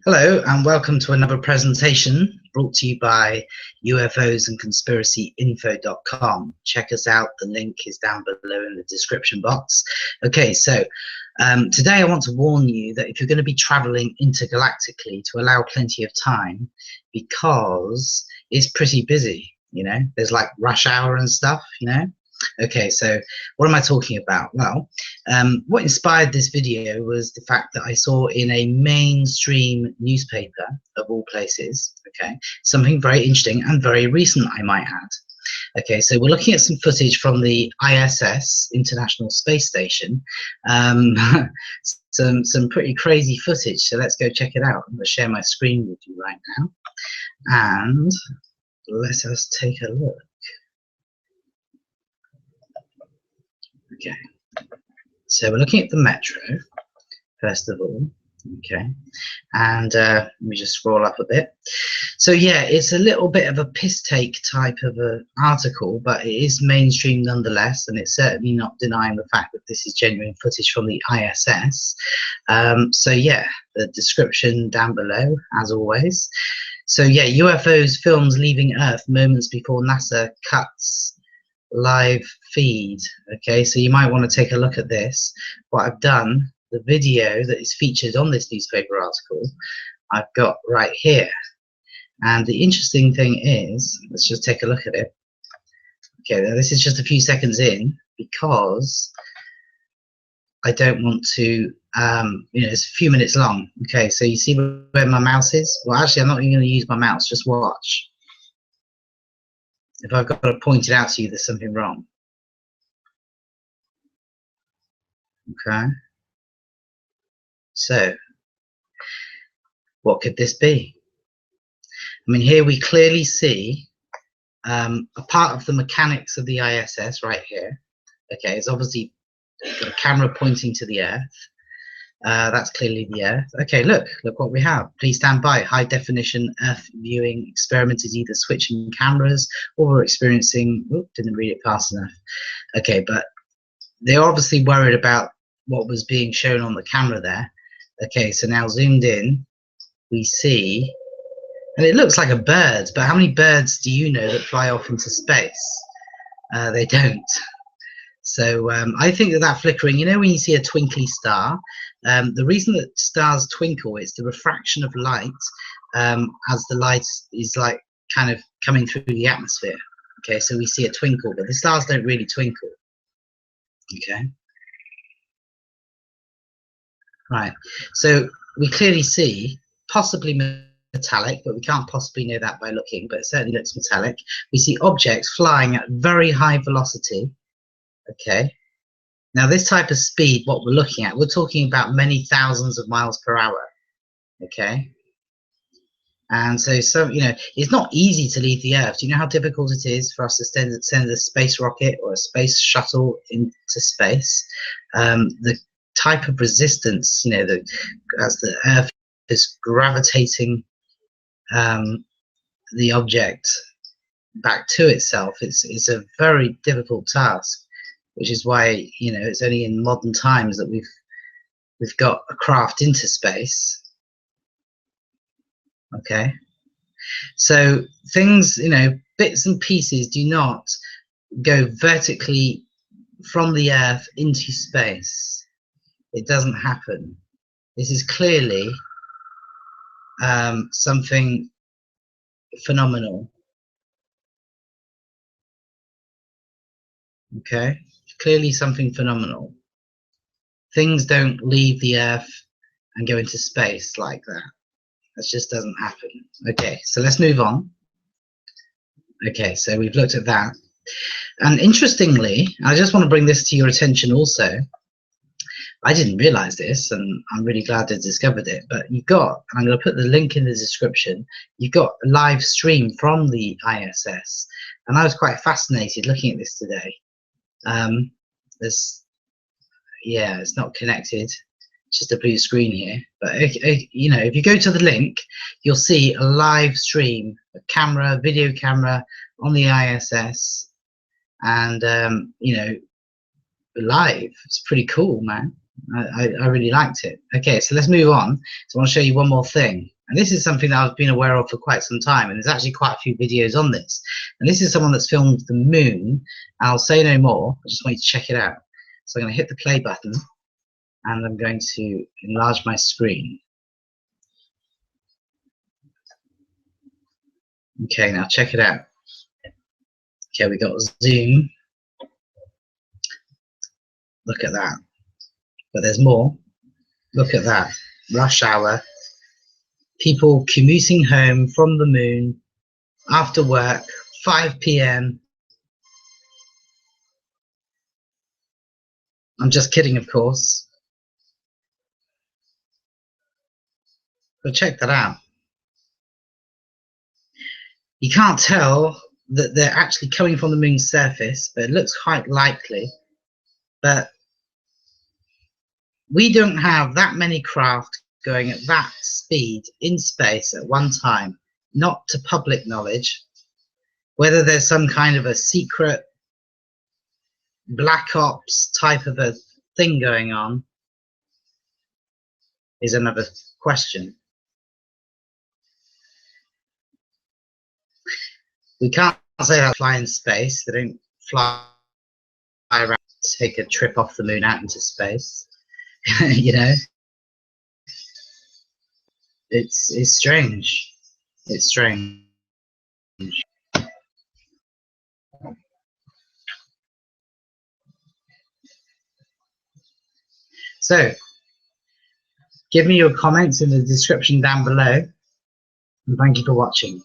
Hello and welcome to another presentation brought to you by UFOs and conspiracyinfo.com. Check us out, the link is down below in the description box. Okay, so today I want to warn you that if you're going to be traveling intergalactically, to allow plenty of time, because it's pretty busy, you know, there's like rush hour and stuff, you know. Okay, so what am I talking about? Well, what inspired this video was the fact that I saw in a mainstream newspaper, of all places, okay, something very interesting and very recent, I might add. Okay, so we're looking at some footage from the ISS, International Space Station, some pretty crazy footage, so let's go check it out. I'm going to share my screen with you right now, and let us take a look. Okay, so we're looking at the metro first of all. Okay, and let me just scroll up a bit. So yeah, it's a little bit of a piss take type of a article, but it is mainstream nonetheless, and it's certainly not denying the fact that this is genuine footage from the ISS. So yeah, the description down below as always. So yeah, UFOs films leaving Earth moments before NASA cuts live feed. Okay, so you might want to take a look at this. What I've done, the video that is featured on this newspaper article, I've got right here. And the interesting thing is, let's just take a look at it. Okay, now this is just a few seconds in, because I don't want to, you know, it's a few minutes long. Okay, so you see where my mouse is? Well, actually, I'm not even going to use my mouse, just watch. If I've got to point it out to you, there's something wrong. Okay. So, what could this be? I mean, here we clearly see a part of the mechanics of the ISS right here. Okay, it's obviously got a camera pointing to the Earth. That's clearly the Earth. Okay, look what we have. Please stand by. High definition Earth viewing experiment is either switching cameras or we're experiencing, didn't read it fast enough. Okay, but they're obviously worried about what was being shown on the camera there. Okay, so now zoomed in, we see, and it looks like a bird, but how many birds do you know that fly off into space? They don't. So I think that flickering, you know, when you see a twinkly star, the reason that stars twinkle is the refraction of light as the light is like kind of coming through the atmosphere. Okay, so we see a twinkle, but the stars don't really twinkle. Okay. Right, so we clearly see possibly metallic, but we can't possibly know that by looking, but it certainly looks metallic. We see objects flying at very high velocity. Okay, now this type of speed, what we're looking at, we're talking about many thousands of miles per hour. Okay, and so you know, it's not easy to leave the Earth. Do you know how difficult it is for us to send a space rocket or a space shuttle into space? The type of resistance, you know, as the Earth is gravitating the object back to itself, it's a very difficult task, which is why, you know, it's only in modern times that we've got a craft into space. Okay, so things, you know, bits and pieces do not go vertically from the Earth into space. It doesn't happen. This is clearly something phenomenal. Okay, clearly something phenomenal. Things don't leave the Earth and go into space like that. That just doesn't happen. Okay, so let's move on. Okay, so we've looked at that. And interestingly, I just want to bring this to your attention also. I didn't realize this, and I'm really glad I discovered it, but you've got, and I'm going to put the link in the description, you've got a live stream from the ISS, and I was quite fascinated looking at this today. Yeah, it's not connected, it's just a blue screen here, but you know, if you go to the link, you'll see a live stream, a camera, video camera on the ISS, and you know, live. It's pretty cool, man. I really liked it. Okay, so let's move on. So I want to show you one more thing. And this is something that I've been aware of for quite some time, and there's actually quite a few videos on this. And this is someone that's filmed the moon. I'll say no more. I just want you to check it out. So I'm going to hit the play button, and I'm going to enlarge my screen. Okay, now check it out. Okay, we got zoom. Look at that. But there's more. Look at that. Rush hour. People commuting home from the moon after work, 5 p.m. I'm just kidding, of course. But check that out. You can't tell that they're actually coming from the moon's surface, but it looks quite likely. But we don't have that many craft going at that speed in space at one time, not to public knowledge. Whether there's some kind of a secret black ops type of a thing going on is another question. We can't say they fly in space. They don't fly around, take a trip off the moon out into space. You know, it's strange. It's strange. So, give me your comments in the description down below, and thank you for watching.